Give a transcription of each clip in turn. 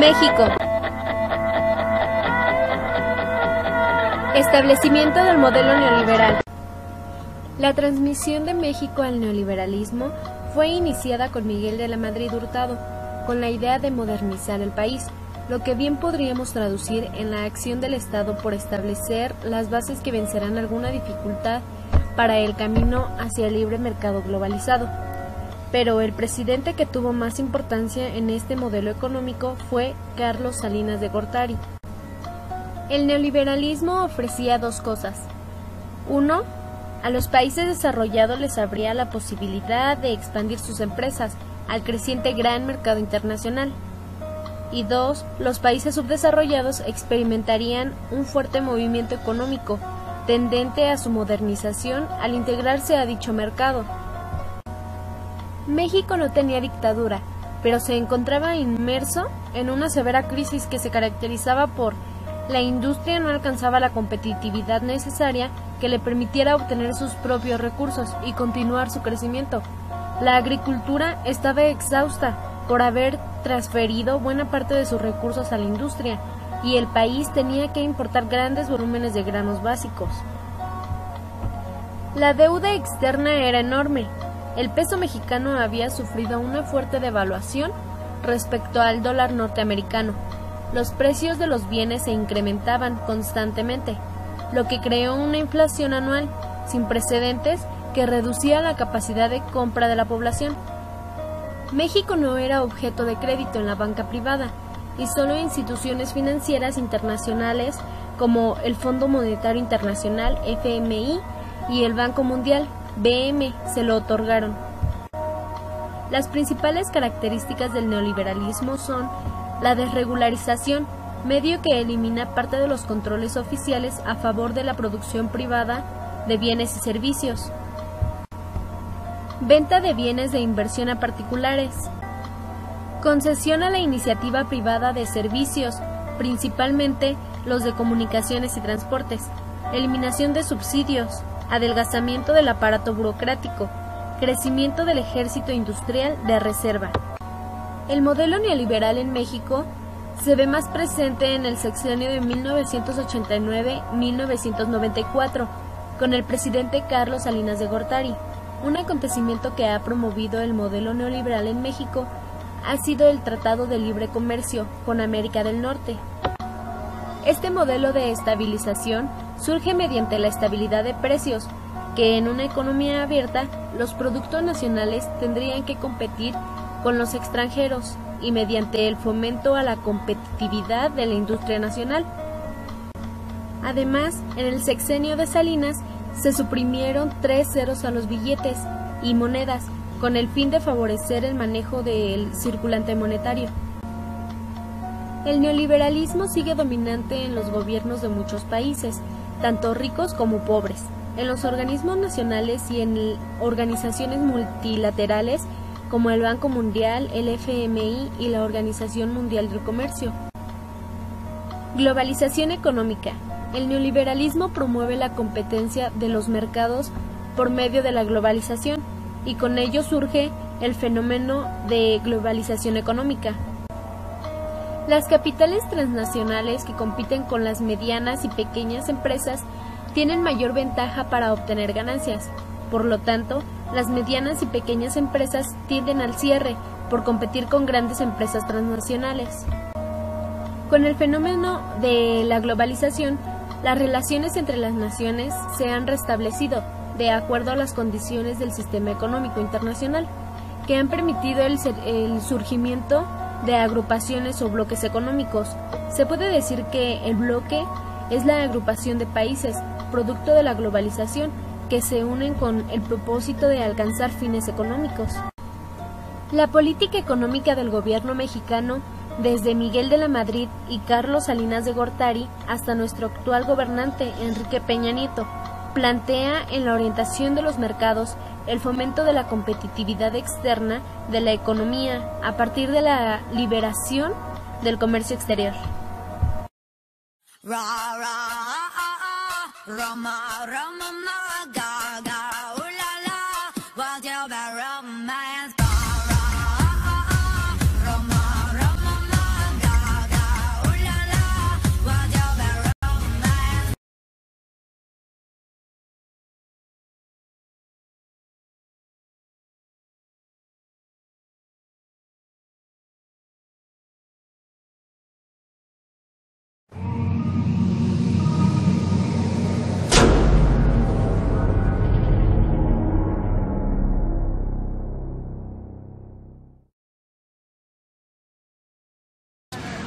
México. Establecimiento del modelo neoliberal. La transmisión de México al neoliberalismo fue iniciada con Miguel de la Madrid Hurtado, con la idea de modernizar el país, lo que bien podríamos traducir en la acción del Estado por establecer las bases que vencerán alguna dificultad para el camino hacia el libre mercado globalizado. Pero el presidente que tuvo más importancia en este modelo económico fue Carlos Salinas de Gortari. El neoliberalismo ofrecía dos cosas. Uno, a los países desarrollados les abría la posibilidad de expandir sus empresas al creciente gran mercado internacional. Y dos, los países subdesarrollados experimentarían un fuerte movimiento económico tendente a su modernización al integrarse a dicho mercado. México no tenía dictadura, pero se encontraba inmerso en una severa crisis que se caracterizaba por la industria no alcanzaba la competitividad necesaria que le permitiera obtener sus propios recursos y continuar su crecimiento. La agricultura estaba exhausta por haber transferido buena parte de sus recursos a la industria, y el país tenía que importar grandes volúmenes de granos básicos. La deuda externa era enorme. El peso mexicano había sufrido una fuerte devaluación respecto al dólar norteamericano. Los precios de los bienes se incrementaban constantemente, lo que creó una inflación anual sin precedentes que reducía la capacidad de compra de la población. México no era objeto de crédito en la banca privada, y solo instituciones financieras internacionales como el Fondo Monetario Internacional, FMI, y el Banco Mundial, BM, se lo otorgaron. Las principales características del neoliberalismo son la desregularización, medio que elimina parte de los controles oficiales a favor de la producción privada de bienes y servicios. Venta de bienes de inversión a particulares. Concesión a la iniciativa privada de servicios, principalmente los de comunicaciones y transportes. Eliminación de subsidios. Adelgazamiento del aparato burocrático. Crecimiento del ejército industrial de reserva. El modelo neoliberal en México se ve más presente en el sexenio de 1989-1994, con el presidente Carlos Salinas de Gortari. Un acontecimiento que ha promovido el modelo neoliberal en México ha sido el Tratado de Libre Comercio con América del Norte. Este modelo de estabilización surge mediante la estabilidad de precios, que en una economía abierta los productos nacionales tendrían que competir con los extranjeros y mediante el fomento a la competitividad de la industria nacional. Además, en el sexenio de Salinas se suprimieron 3 ceros a los billetes y monedas con el fin de favorecer el manejo del circulante monetario. El neoliberalismo sigue dominante en los gobiernos de muchos países, tanto ricos como pobres, en los organismos nacionales y en organizaciones multilaterales como el Banco Mundial, el FMI y la Organización Mundial del Comercio. Globalización económica. El neoliberalismo promueve la competencia de los mercados por medio de la globalización, y con ello surge el fenómeno de globalización económica. Las capitales transnacionales que compiten con las medianas y pequeñas empresas tienen mayor ventaja para obtener ganancias. Por lo tanto, las medianas y pequeñas empresas tienden al cierre por competir con grandes empresas transnacionales. Con el fenómeno de la globalización, las relaciones entre las naciones se han restablecido de acuerdo a las condiciones del sistema económico internacional, que han permitido el surgimiento de agrupaciones o bloques económicos. Se puede decir que el bloque es la agrupación de países, producto de la globalización, que se unen con el propósito de alcanzar fines económicos. La política económica del gobierno mexicano, desde Miguel de la Madrid y Carlos Salinas de Gortari hasta nuestro actual gobernante, Enrique Peña Nieto, plantea en la orientación de los mercados el fomento de la competitividad externa de la economía a partir de la liberación del comercio exterior.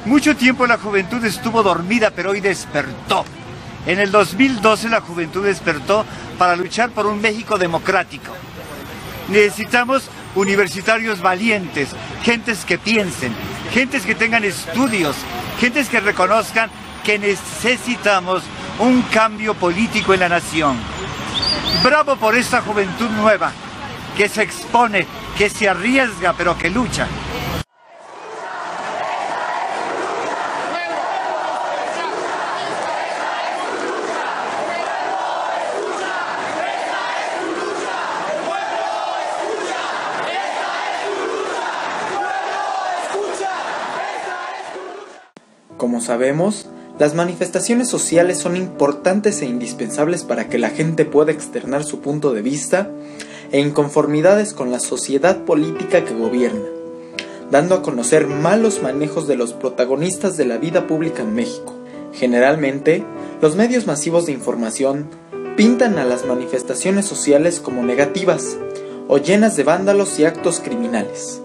Mucho tiempo la juventud estuvo dormida, pero hoy despertó. En el 2012 la juventud despertó para luchar por un México democrático. Necesitamos universitarios valientes, gentes que piensen, gentes que tengan estudios, gentes que reconozcan que necesitamos un cambio político en la nación. Bravo por esta juventud nueva, que se expone, que se arriesga, pero que lucha. Como sabemos, las manifestaciones sociales son importantes e indispensables para que la gente pueda externar su punto de vista e inconformidades con la sociedad política que gobierna, dando a conocer malos manejos de los protagonistas de la vida pública en México. Generalmente, los medios masivos de información pintan a las manifestaciones sociales como negativas o llenas de vándalos y actos criminales,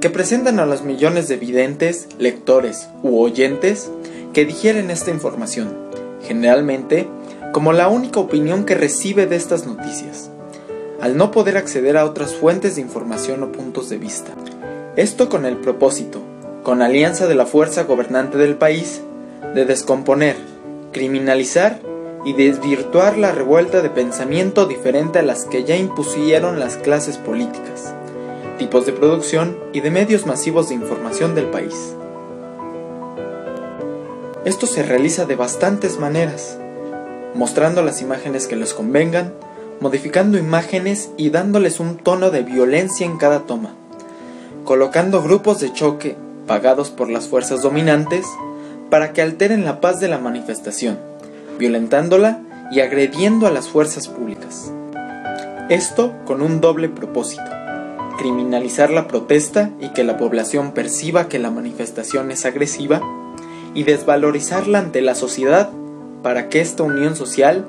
que presentan a los millones de videntes, lectores u oyentes que digieren esta información, generalmente como la única opinión que recibe de estas noticias, al no poder acceder a otras fuentes de información o puntos de vista. Esto con el propósito, con alianza de la fuerza gobernante del país, de descomponer, criminalizar y desvirtuar la revuelta de pensamiento diferente a las que ya impusieron las clases políticas, tipos de producción y de medios masivos de información del país. Esto se realiza de bastantes maneras, mostrando las imágenes que les convengan, modificando imágenes y dándoles un tono de violencia en cada toma, colocando grupos de choque pagados por las fuerzas dominantes para que alteren la paz de la manifestación, violentándola y agrediendo a las fuerzas públicas. Esto con un doble propósito: criminalizar la protesta y que la población perciba que la manifestación es agresiva, y desvalorizarla ante la sociedad para que esta unión social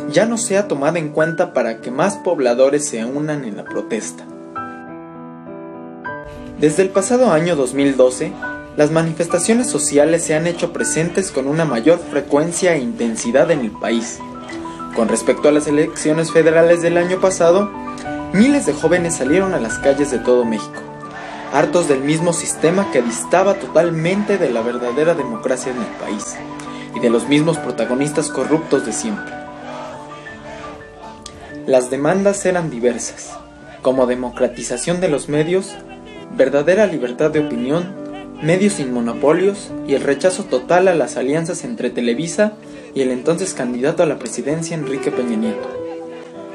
ya no sea tomada en cuenta para que más pobladores se unan en la protesta. Desde el pasado año 2012, las manifestaciones sociales se han hecho presentes con una mayor frecuencia e intensidad en el país. Con respecto a las elecciones federales del año pasado, miles de jóvenes salieron a las calles de todo México, hartos del mismo sistema que distaba totalmente de la verdadera democracia en el país y de los mismos protagonistas corruptos de siempre. Las demandas eran diversas, como democratización de los medios, verdadera libertad de opinión, medios sin monopolios y el rechazo total a las alianzas entre Televisa y el entonces candidato a la presidencia Enrique Peña Nieto.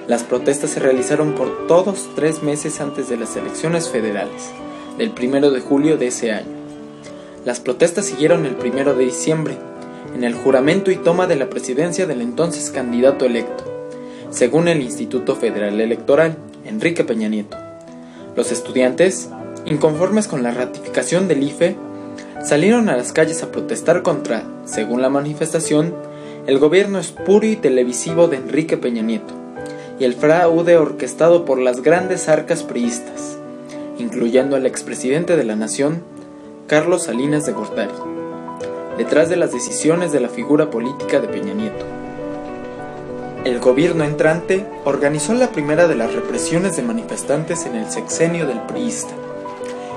Las protestas se realizaron por todos 3 meses antes de las elecciones federales, del 1 de julio de ese año. Las protestas siguieron el 1 de diciembre, en el juramento y toma de la presidencia del entonces candidato electo, según el Instituto Federal Electoral, Enrique Peña Nieto. Los estudiantes, inconformes con la ratificación del IFE, salieron a las calles a protestar contra, según la manifestación, el gobierno espurio y televisivo de Enrique Peña Nieto y el fraude orquestado por las grandes arcas priistas, incluyendo al expresidente de la nación, Carlos Salinas de Gortari, detrás de las decisiones de la figura política de Peña Nieto. El gobierno entrante organizó la primera de las represiones de manifestantes en el sexenio del priista.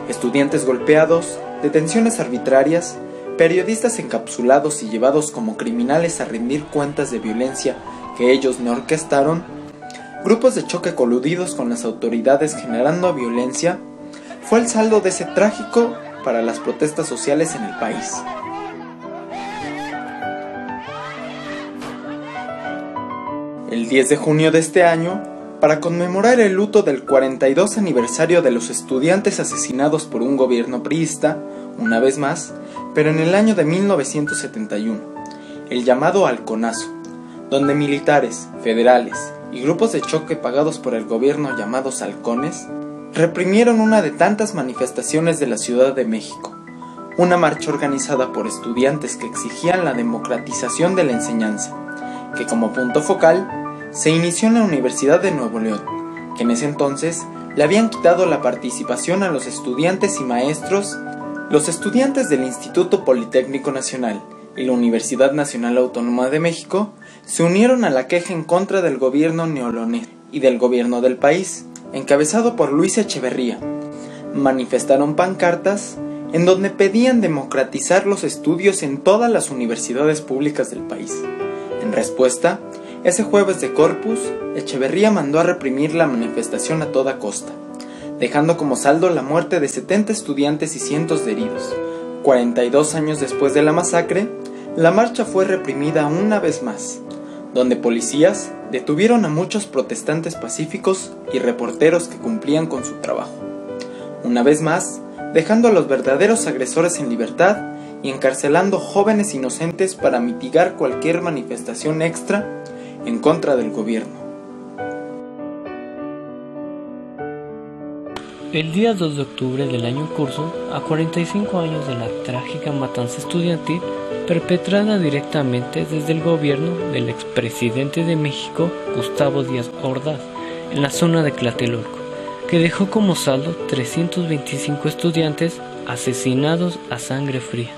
Estudiantes golpeados, detenciones arbitrarias, periodistas encapsulados y llevados como criminales a rendir cuentas de violencia que ellos no orquestaron, grupos de choque coludidos con las autoridades generando violencia, fue el saldo de ese trágico para las protestas sociales en el país. El 10 de junio de este año, para conmemorar el luto del 42 aniversario de los estudiantes asesinados por un gobierno priista, una vez más, pero en el año de 1971, el llamado Halconazo, donde militares, federales y grupos de choque pagados por el gobierno llamados halcones, reprimieron una de tantas manifestaciones de la Ciudad de México, una marcha organizada por estudiantes que exigían la democratización de la enseñanza, que como punto focal se inició en la Universidad de Nuevo León, que en ese entonces le habían quitado la participación a los estudiantes y maestros Los estudiantes del Instituto Politécnico Nacional y la Universidad Nacional Autónoma de México se unieron a la queja en contra del gobierno neolonés y del gobierno del país, encabezado por Luis Echeverría. Manifestaron pancartas en donde pedían democratizar los estudios en todas las universidades públicas del país. En respuesta, ese jueves de Corpus, Echeverría mandó a reprimir la manifestación a toda costa, dejando como saldo la muerte de 70 estudiantes y cientos de heridos. 42 años después de la masacre, la marcha fue reprimida una vez más, donde policías detuvieron a muchos protestantes pacíficos y reporteros que cumplían con su trabajo. Una vez más, dejando a los verdaderos agresores en libertad y encarcelando jóvenes inocentes para mitigar cualquier manifestación extra en contra del gobierno. El día 2 de octubre del año en curso, a 45 años de la trágica matanza estudiantil perpetrada directamente desde el gobierno del expresidente de México, Gustavo Díaz Ordaz, en la zona de Tlatelolco, que dejó como saldo 325 estudiantes asesinados a sangre fría.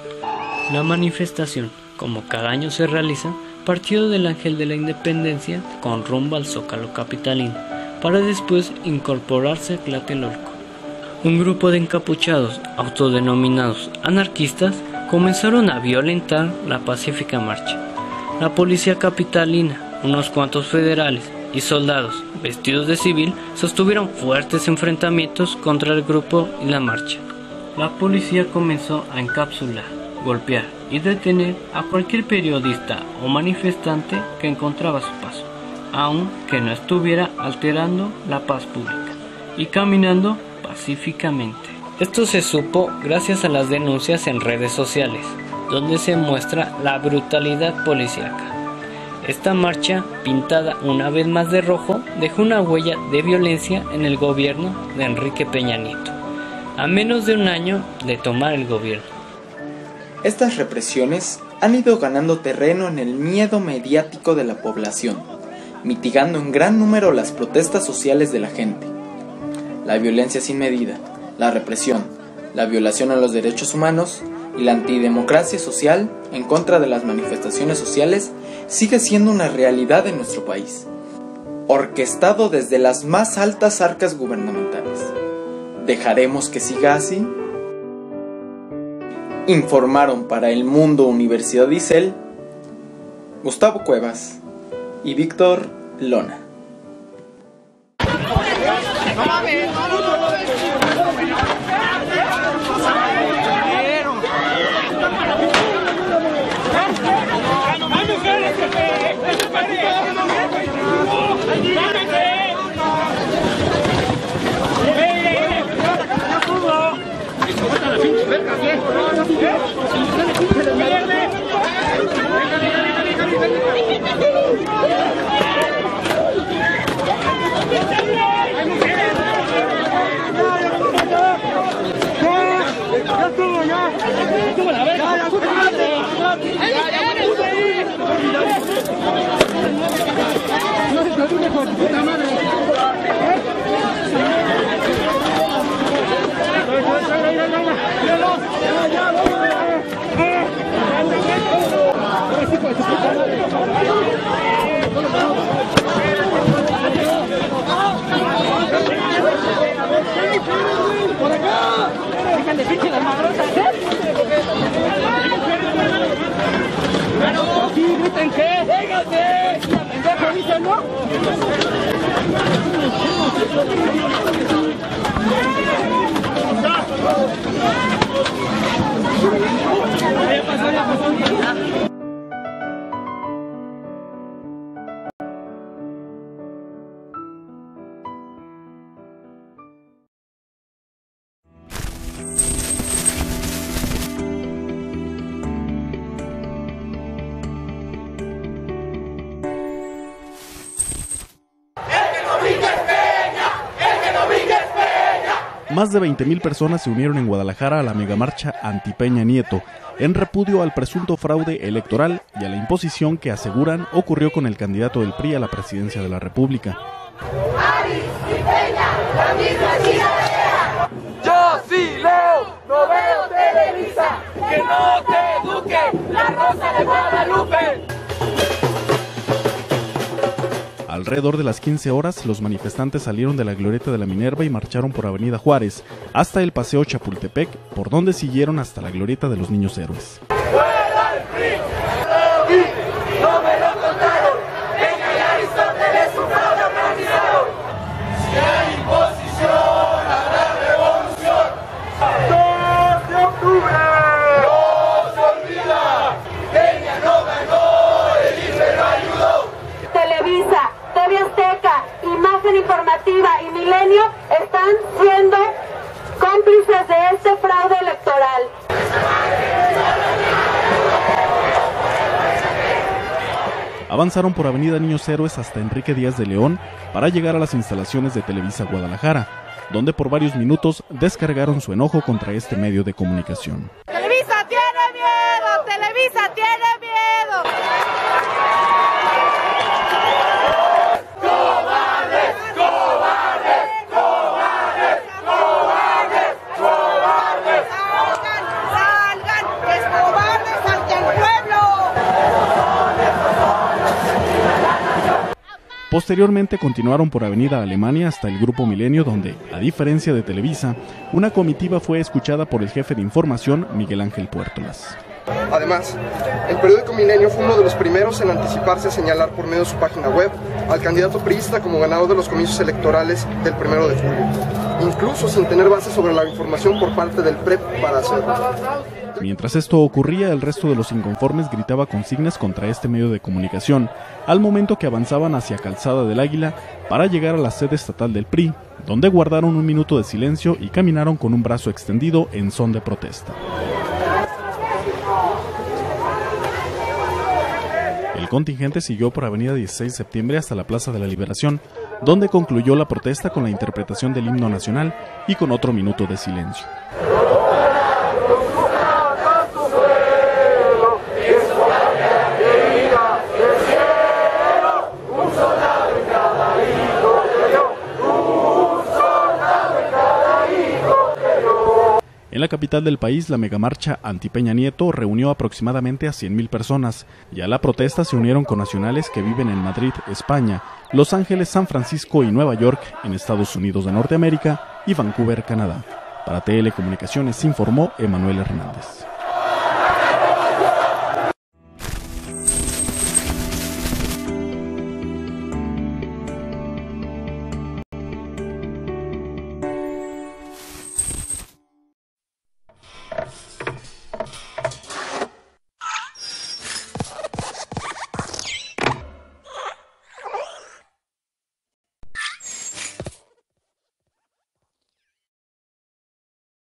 La manifestación, como cada año se realiza, partió del Ángel de la Independencia con rumbo al Zócalo capitalino, para después incorporarse a Tlatelolco. Un grupo de encapuchados, autodenominados anarquistas, comenzaron a violentar la pacífica marcha. La policía capitalina, unos cuantos federales y soldados vestidos de civil sostuvieron fuertes enfrentamientos contra el grupo y la marcha. La policía comenzó a encapsular, golpear y detener a cualquier periodista o manifestante que encontraba a su paso, aunque no estuviera alterando la paz pública y caminando pacíficamente. Esto se supo gracias a las denuncias en redes sociales, donde se muestra la brutalidad policíaca. Esta marcha, pintada una vez más de rojo, dejó una huella de violencia en el gobierno de Enrique Peña Nieto, a menos de un año de tomar el gobierno. Estas represiones han ido ganando terreno en el miedo mediático de la población, mitigando en gran número las protestas sociales de la gente. La violencia sin medida, la represión, la violación a los derechos humanos y la antidemocracia social en contra de las manifestaciones sociales sigue siendo una realidad en nuestro país, orquestado desde las más altas arcas gubernamentales. ¿Dejaremos que siga así? Informaron para El Mundo Universidad ISEL, Gustavo Cuevas y Víctor Lona. ¡Por acá! ¡Déjale pinche las madrosas! ¡Aquí griten qué! ¡Véngase! ¡Pendejo dicen, no! Ya pasó, ya pasó. Más de 20,000 personas se unieron en Guadalajara a la megamarcha anti-Peña Nieto, en repudio al presunto fraude electoral y a la imposición que aseguran ocurrió con el candidato del PRI a la presidencia de la República. Aris y Peña, la misma idea. Yo sí leo, no veo tele. Alrededor de las 15 horas, los manifestantes salieron de la glorieta de la Minerva y marcharon por Avenida Juárez hasta el Paseo Chapultepec, por donde siguieron hasta la glorieta de los Niños Héroes. ¡Fuera el PRI! ¡No me lo contaron! ¡Venga y Aristóteles, un fraude organizado! Si hay imposición, habrá revolución. 2 de octubre. ¡No se olvida! Peña no ganó, el IFE no ayudó. Televisa, TV Azteca, Imagen Informativa y Milenio están siendo cómplices de este fraude electoral. Avanzaron por Avenida Niños Héroes hasta Enrique Díaz de León para llegar a las instalaciones de Televisa Guadalajara, donde por varios minutos descargaron su enojo contra este medio de comunicación. ¡Televisa tiene miedo! ¡Televisa tiene miedo! ¡Cobardes! ¡Cobardes! ¡Cobardes! ¡Cobardes! ¡Cobardes! ¡Salgan! ¡Es cobardes ante el pueblo! Posteriormente continuaron por Avenida Alemania hasta el Grupo Milenio, donde, a diferencia de Televisa, una comitiva fue escuchada por el jefe de información, Miguel Ángel Puértolas. Además, el periódico Milenio fue uno de los primeros en anticiparse a señalar por medio de su página web al candidato priista como ganador de los comicios electorales del 1 de julio, incluso sin tener base sobre la información por parte del PREP para hacerlo. Mientras esto ocurría, el resto de los inconformes gritaba consignas contra este medio de comunicación, al momento que avanzaban hacia Calzada del Águila para llegar a la sede estatal del PRI, donde guardaron un minuto de silencio y caminaron con un brazo extendido en son de protesta. El contingente siguió por Avenida 16 de Septiembre hasta la Plaza de la Liberación, donde concluyó la protesta con la interpretación del himno nacional y con otro minuto de silencio. En la capital del país, la megamarcha anti-Peña Nieto reunió aproximadamente a 100,000 personas, y a la protesta se unieron connacionales que viven en Madrid, España, Los Ángeles, San Francisco y Nueva York, en Estados Unidos de Norteamérica, y Vancouver, Canadá. Para Telecomunicaciones informó Emanuel Hernández.